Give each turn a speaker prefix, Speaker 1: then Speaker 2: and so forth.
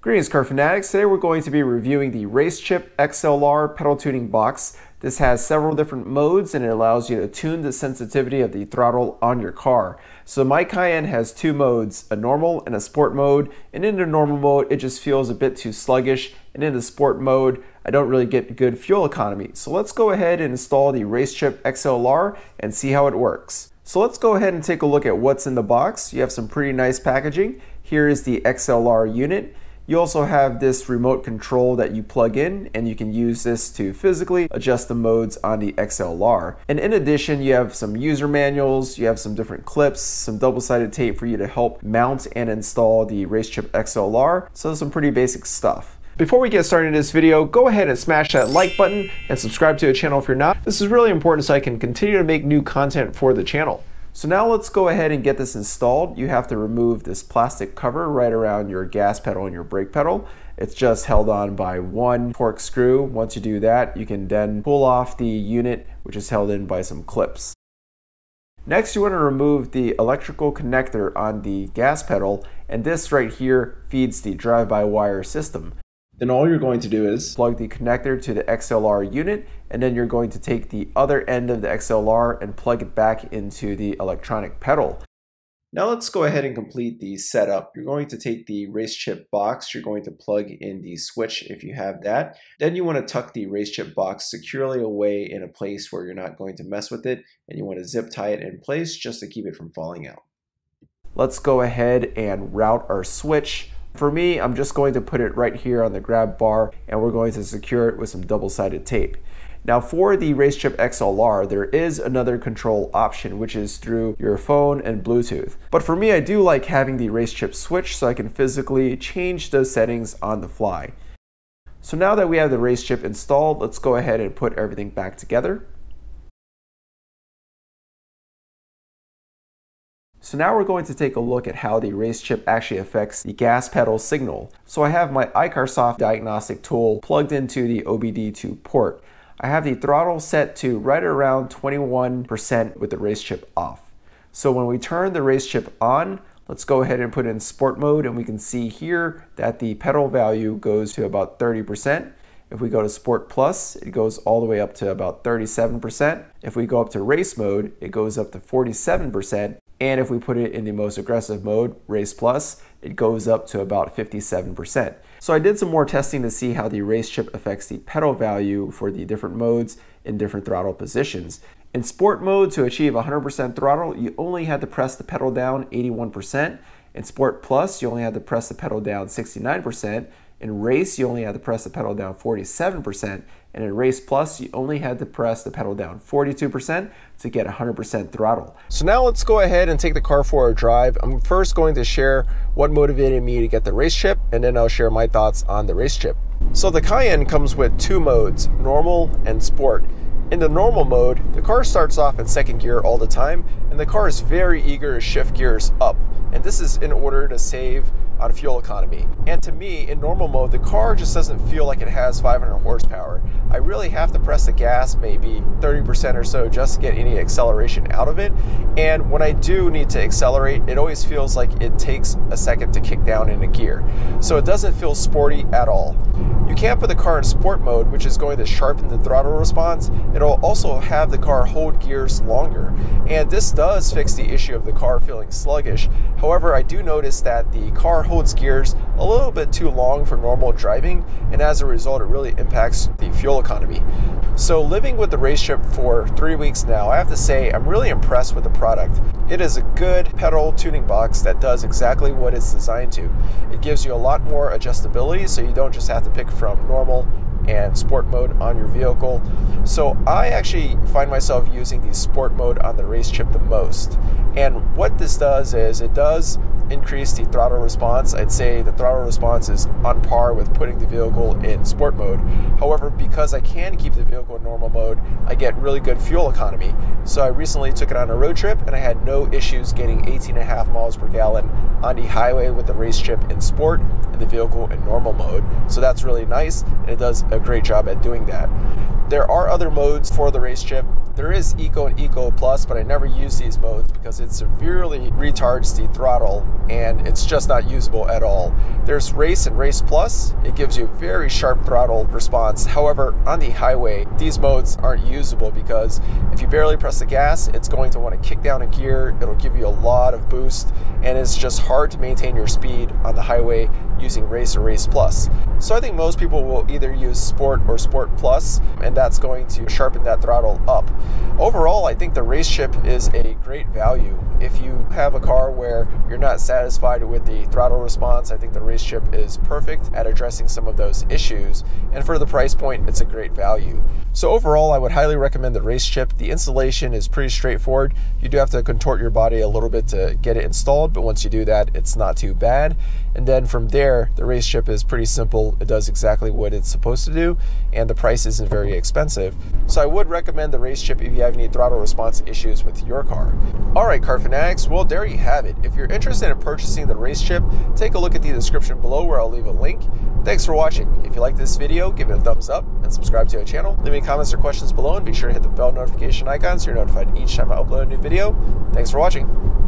Speaker 1: Greetings car fanatics. Today we're going to be reviewing the RaceChip XLR pedal tuning box. This has several different modes and it allows you to tune the sensitivity of the throttle on your car. So my Cayenne has two modes, a normal and a sport mode, and in the normal mode it just feels a bit too sluggish, and in the sport mode I don't really get good fuel economy. So let's go ahead and install the RaceChip XLR and see how it works. So let's go ahead and take a look at what's in the box. You have some pretty nice packaging. Here is the XLR unit. You also have this remote control that you plug in, and you can use this to physically adjust the modes on the XLR. And in addition, you have some user manuals, you have some different clips, some double-sided tape for you to help mount and install the RaceChip XLR. So some pretty basic stuff. Before we get started in this video, go ahead and smash that like button and subscribe to the channel if you're not. This is really important so I can continue to make new content for the channel. So now let's go ahead and get this installed. You have to remove this plastic cover right around your gas pedal and your brake pedal. It's just held on by one torque screw. Once you do that, you can then pull off the unit, which is held in by some clips. Next, you want to remove the electrical connector on the gas pedal, and this right here feeds the drive-by-wire system. Then all you're going to do is plug the connector to the XLR unit, and then you're going to take the other end of the XLR and plug it back into the electronic pedal. Now let's go ahead and complete the setup. You're going to take the RaceChip box, you're going to plug in the switch if you have that. Then you want to tuck the RaceChip box securely away in a place where you're not going to mess with it, and you want to zip tie it in place just to keep it from falling out. Let's go ahead and route our switch. For me, I'm just going to put it right here on the grab bar, and we're going to secure it with some double-sided tape. Now for the RaceChip XLR, there is another control option, which is through your phone and Bluetooth. But for me, I do like having the RaceChip switch so I can physically change the settings on the fly. So now that we have the RaceChip installed, let's go ahead and put everything back together. So now we're going to take a look at how the RaceChip actually affects the gas pedal signal. So I have my iCarSoft diagnostic tool plugged into the OBD2 port. I have the throttle set to right around 21% with the RaceChip off. So when we turn the RaceChip on, let's go ahead and put it in sport mode, and we can see here that the pedal value goes to about 30%. If we go to Sport Plus, it goes all the way up to about 37%. If we go up to race mode, it goes up to 47%. And if we put it in the most aggressive mode, Race Plus, it goes up to about 57%. So I did some more testing to see how the RaceChip affects the pedal value for the different modes in different throttle positions. In Sport mode, to achieve 100% throttle, you only had to press the pedal down 81%. In Sport Plus, you only had to press the pedal down 69%. In Race, you only had to press the pedal down 47%, and in Race Plus, you only had to press the pedal down 42% to get 100% throttle. So now let's go ahead and take the car for a drive. I'm first going to share what motivated me to get the RaceChip, and then I'll share my thoughts on the RaceChip. So the Cayenne comes with two modes, normal and sport. In the normal mode, the car starts off in second gear all the time, and the car is very eager to shift gears up. And this is in order to save on fuel economy. And to me, in normal mode, the car just doesn't feel like it has 500 horsepower. I really have to press the gas maybe 30% or so just to get any acceleration out of it. And when I do need to accelerate, it always feels like it takes a second to kick down into gear. So it doesn't feel sporty at all. You can't put the car in sport mode, which is going to sharpen the throttle response. It'll also have the car hold gears longer. And this does fix the issue of the car feeling sluggish. However, I do notice that the car holds gears a little bit too long for normal driving, and as a result, it really impacts the fuel economy. So living with the RaceChip for 3 weeks now, I have to say I'm really impressed with the product. It is a good pedal tuning box that does exactly what it's designed to. It gives you a lot more adjustability, so you don't just have to pick from normal and sport mode on your vehicle. So I actually find myself using the sport mode on the RaceChip the most. And what this does is it does increase the throttle response. I'd say the throttle response is on par with putting the vehicle in sport mode. However, because I can keep the vehicle in normal mode, I get really good fuel economy. So I recently took it on a road trip and I had no issues getting 18.5 miles per gallon on the highway with the RaceChip in sport and the vehicle in normal mode. So that's really nice, and it does a great job at doing that. There are other modes for the RaceChip. There is Eco and Eco Plus, but I never use these modes because it severely retards the throttle and it's just not usable at all. There's Race and Race Plus. It gives you very sharp throttle response. However, on the highway, these modes aren't usable because if you barely press the gas, it's going to want to kick down a gear. It'll give you a lot of boost, and it's just hard to maintain your speed on the highway using Race or Race Plus. So I think most people will either use Sport or Sport Plus, and that's going to sharpen that throttle up. Overall, I think the RaceChip is a great value. If you have a car where you're not satisfied with the throttle response, I think the RaceChip is perfect at addressing some of those issues. And for the price point, it's a great value. So overall, I would highly recommend the RaceChip. The installation is pretty straightforward. You do have to contort your body a little bit to get it installed, but once you do that, it's not too bad. And then from there, the RaceChip is pretty simple. It does exactly what it's supposed to do, and the price isn't very expensive. So I would recommend the RaceChip if you have any throttle response issues with your car. All right, car fanatics, well, there you have it. If you're interested in purchasing the RaceChip, take a look at the description below where I'll leave a link. Thanks for watching. If you like this video, give it a thumbs up and subscribe to our channel. Leave me comments or questions below, and be sure to hit the bell notification icon so you're notified each time I upload a new video. Thanks for watching.